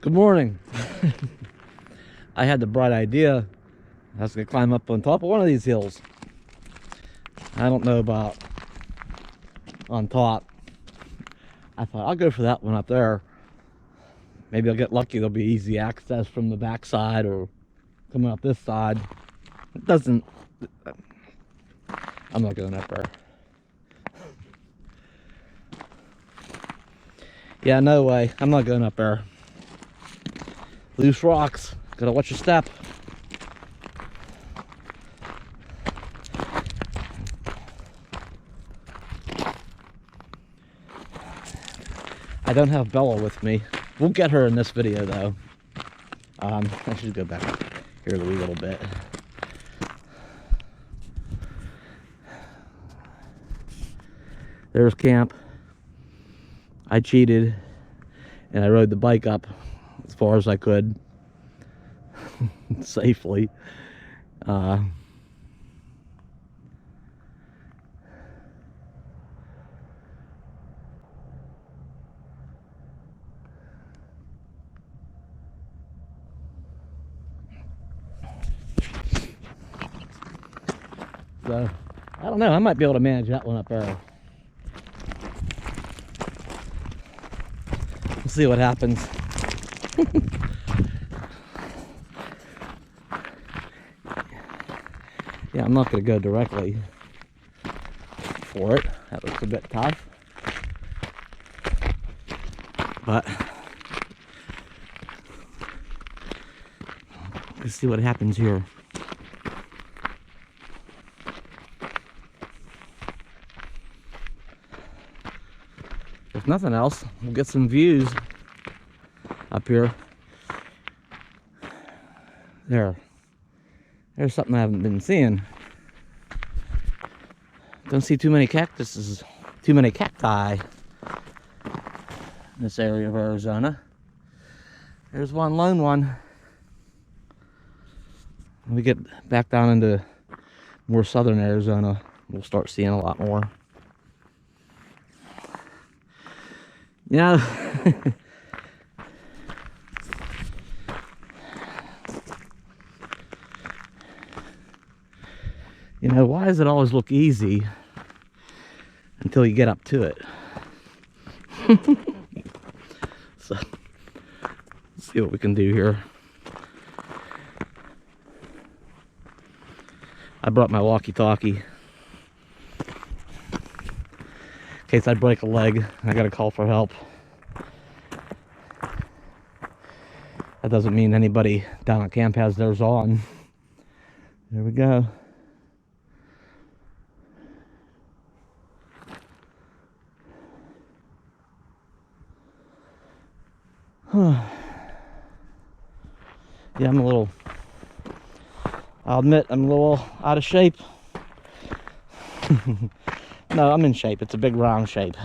Good morning. I had the bright idea I was gonna climb up on top of one of these hills. I don't know about on top. I thought I'll go for that one up there. Maybe I'll get lucky. There'll be easy access from the back side or coming up this side. It doesn't. I'm not going up there. Yeah, no way. I'm not going up there. Loose rocks. Gotta watch your step. I don't have Bella with me. We'll get her in this video though. I should go back here a wee little bit. There's camp. I cheated and I rode the bike up as far as I could safely. So, I don't know, I might be able to manage that one up there. We'll see what happens. Yeah, I'm not going to go directly for it. That looks a bit tough. But let's see what happens here. If nothing else, we'll get some views up here. There's something I haven't been seeing. Don't see too many cactuses, too many cacti in this area of Arizona. There's one lone one. When we get back down into more southern Arizona, we'll start seeing a lot more. You know, why does it always look easy until you get up to it? So, let's see what we can do here. I brought my walkie-talkie. In case I break a leg, I gotta call for help. That doesn't mean anybody down at camp has theirs on. There we go. Yeah, I'll admit I'm a little out of shape. No, I'm in shape. It's a big round shape.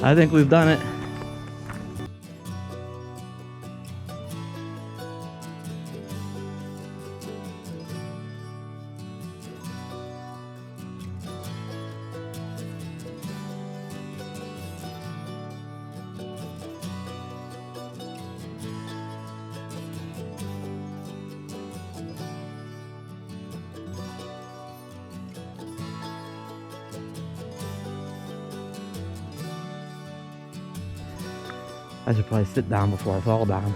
I think we've done it. I should probably sit down before I fall down.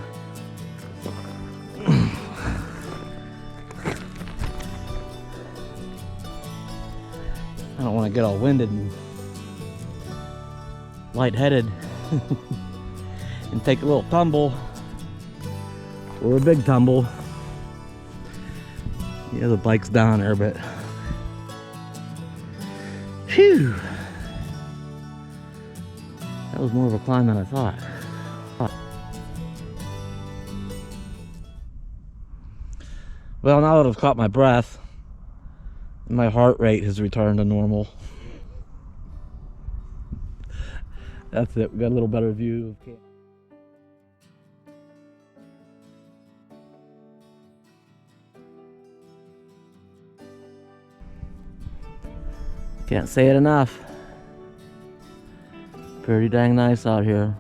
I don't want to get all winded and lightheaded and take a little tumble or a big tumble. Yeah, the bike's down there, but Phew! That was more of a climb than I thought. Well, now that I've caught my breath, my heart rate has returned to normal. That's it. We got a little better view of camp. Can't say it enough. Pretty dang nice out here.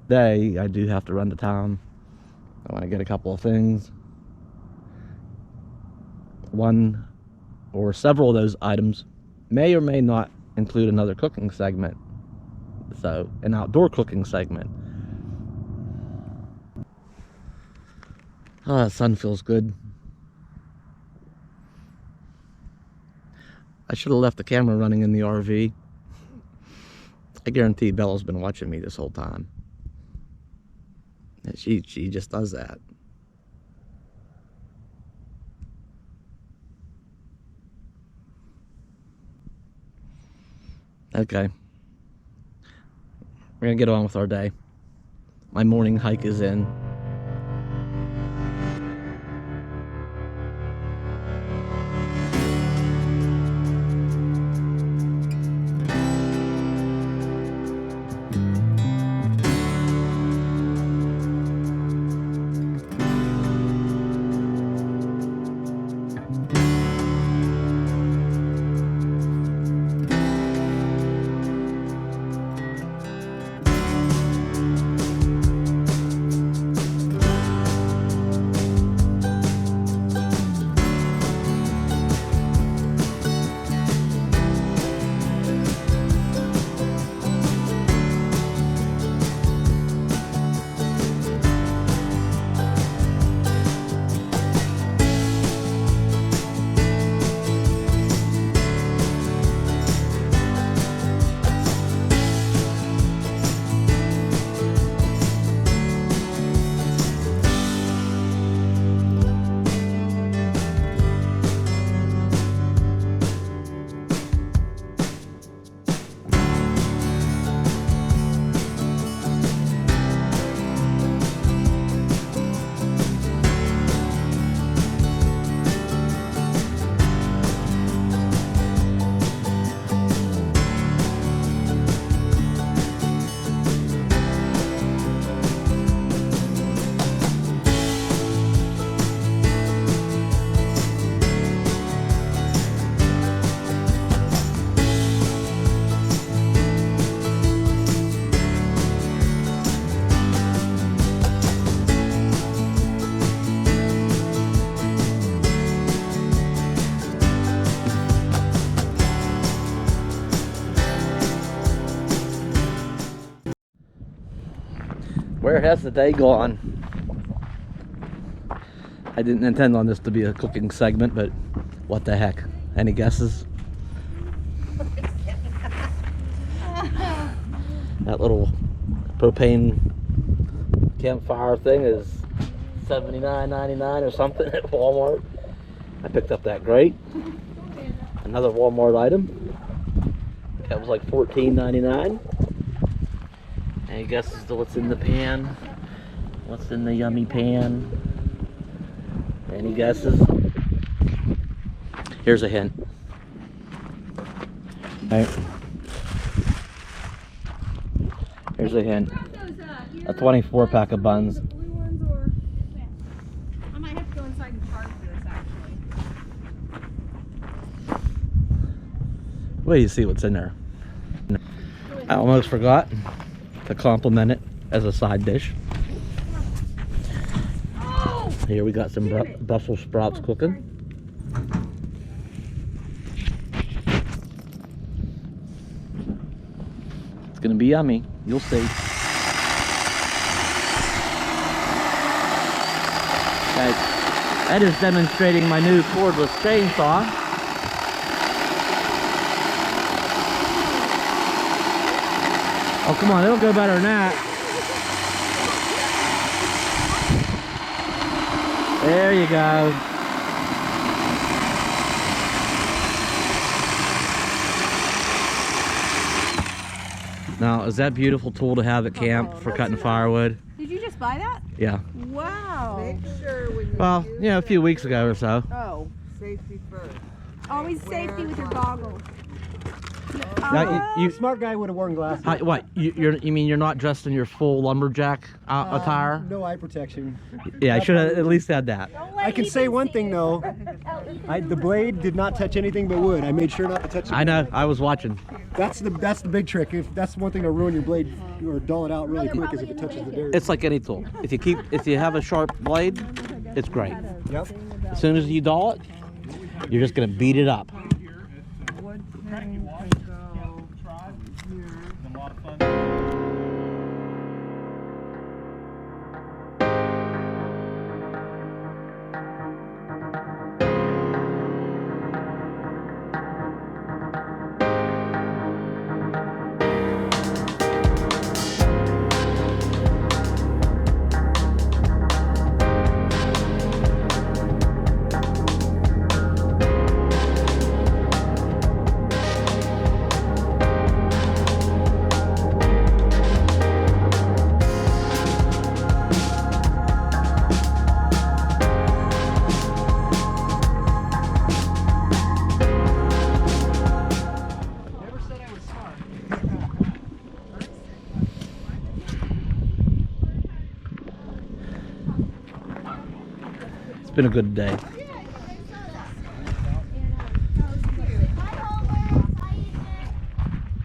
Today, I do have to run to town. I want to get a couple of things. One or several of those items may or may not include another cooking segment. So, an outdoor cooking segment. Oh, the sun feels good. I should have left the camera running in the RV. I guarantee Bella's been watching me this whole time. She just does that. Okay. We're gonna get on with our day. My morning hike is in. Where has the day gone? I didn't intend on this to be a cooking segment, but what the heck? Any guesses? That little propane campfire thing is $79.99 or something at Walmart. I picked up that grate. Another Walmart item. That was like $14.99. Any guesses to what's in the pan? What's in the yummy pan? Any guesses? Here's a hint. Right. Here's a hint. A 24 pack of buns. I might have to go inside and charge this actually. Wait till you see what's in there. I almost forgot to compliment it as a side dish. Here we got some Brussels sprouts cooking. It's gonna be yummy. You'll see. Okay. Ed is demonstrating my new cordless chainsaw. Oh, come on, it'll go better than that. There you go. Now, is that beautiful tool to have at camp for cutting firewood? Did you just buy that? Yeah. Wow. Make sure when you Well, use you know, a few weeks ago or so. Oh. safety first. Always safety with your goggles. Now, you Smart guy would have worn glasses. what? You mean you're not dressed in your full lumberjack attire? No eye protection. Yeah, I should have at least had that. I can say one thing though. The blade did not touch anything but wood. I made sure not to touch it. I know. I was watching. That's the big trick. If that's one thing to ruin your blade or dull it out really quick is if it touches the dirt. It's like any tool. If you have a sharp blade, it's great. Yep. As soon as you dull it, you're just gonna beat it up. It's been a good day.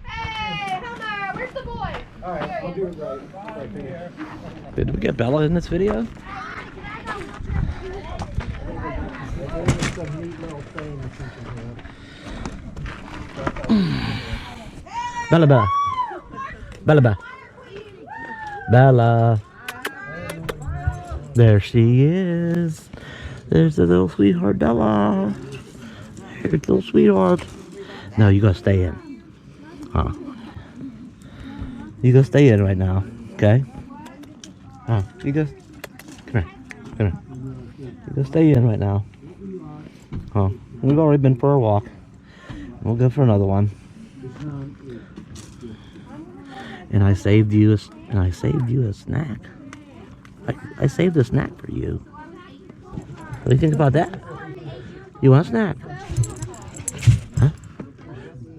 Hey, Homer, where's the boy? All right, I'll do it right there. Did we get Bella in this video? Some neat little thing or something here. Bella, Bella. Bella, Bella. Bella. There she is. There's the little sweetheart, Bella. Here's the little sweetheart. No, you gotta stay in. Huh. You gotta stay in right now, okay? Huh. You go. Come here. Come here. You gotta stay in right now. Huh. We've already been for a walk. We'll go for another one. And I saved you a snack. I saved a snack for you. What do you think about that? You want a snack? Huh?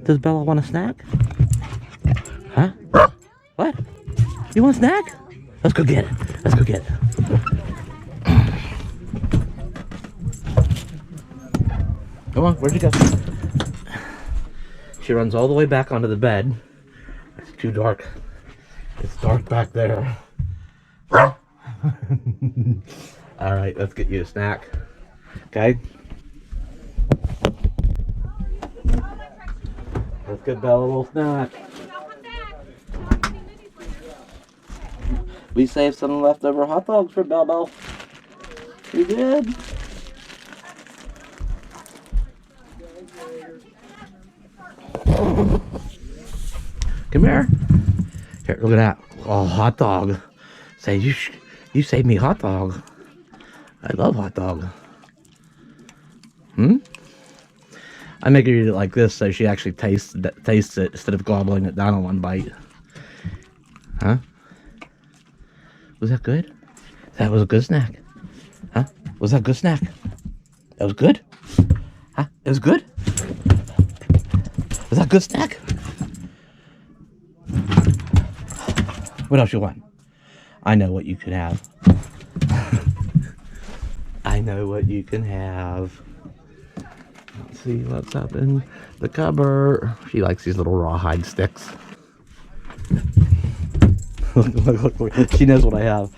Does Bella want a snack? Huh? What? You want a snack? Let's go get it. Let's go get it. Come on, where'd you go? She runs all the way back onto the bed. It's too dark. It's dark back there. All right, let's get you a snack. Okay? Let's get Bella a little snack. We saved some leftover hot dogs for Bella. We did. Come here. Here, look at that. Oh, hot dog. Say, you saved me hot dog. I love hot dog. I make her eat it like this so she actually tastes it instead of gobbling it down in one bite. Huh? Was that good? That was a good snack. Huh? Was that a good snack? That was good? Huh? It was good? Was that a good snack? What else you want? I know what you could have. I know what you can have. Let's see what's up in the cupboard. She likes these little rawhide sticks. Look. She knows what I have.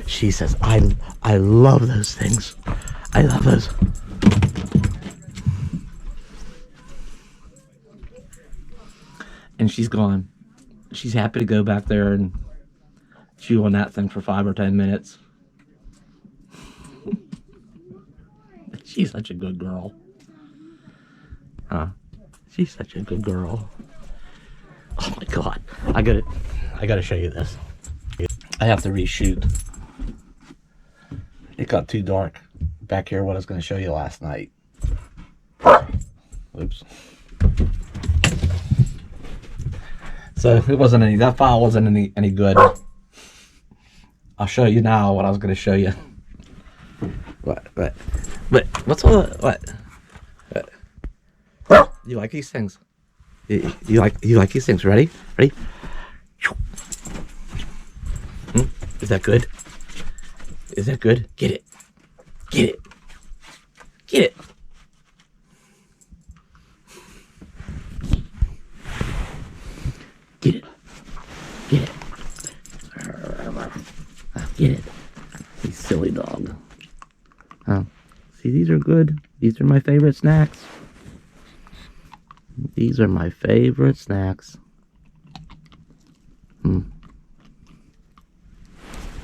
She says, I love those things. I love those. And she's gone. She's happy to go back there and chew on that thing for 5 or 10 minutes. She's such a good girl. Huh? She's such a good girl. Oh my god. I gotta show you this. I have to reshoot. It got too dark back here what I was gonna show you last night. Oops. So it wasn't any, that file wasn't any good. I'll show you now what I was gonna show you. What, what's all that, what? You like these things? You like these things? Ready? Ready? Is that good? Is that good? Get it. Get it. Get it. Get it. Get it. Get it. You silly dog. Oh. See, these are good. These are my favorite snacks. These are my favorite snacks. Let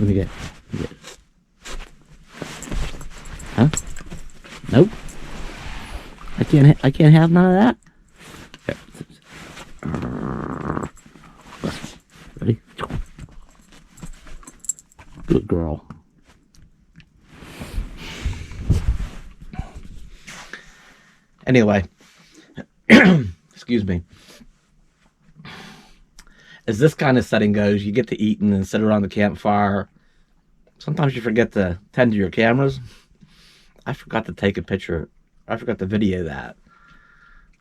me get it. Huh? Nope. I can't have none of that. Here. Ready? Good girl. Anyway, excuse me. As this kind of setting goes, you get to eating and sit around the campfire. Sometimes you forget to tend to your cameras. I forgot to take a picture. I forgot to video that.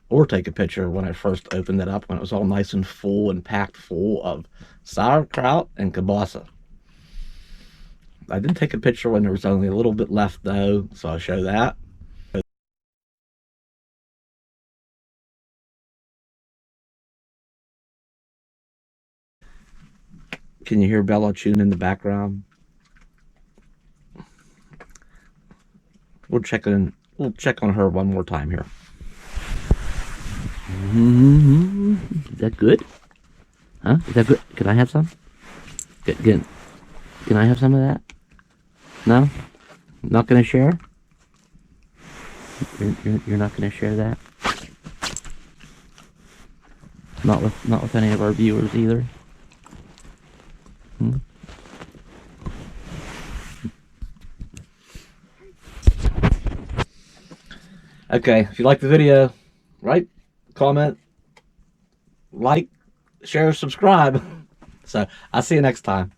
Or take a picture when I first opened it up, when it was all nice and full and packed full of sauerkraut and kielbasa. I didn't take a picture when there was only a little bit left though, so I'll show that. Can you hear Bella chewing in the background? We'll check on her one more time here. Is that good? Huh? Is that good? Can I have some? Can I have some of that? No? Not gonna share? You're not gonna share that? Not with any of our viewers either. Okay, if you like the video, right? Comment, like, share, subscribe. So, I'll see you next time.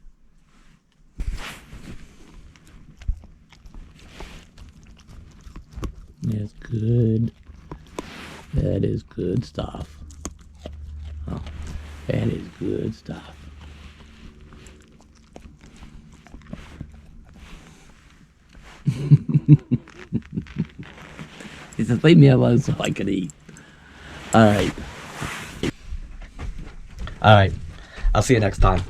That's good. That is good stuff. Oh, that is good stuff. He says, leave me alone so I can eat. Alright. Alright. I'll see you next time.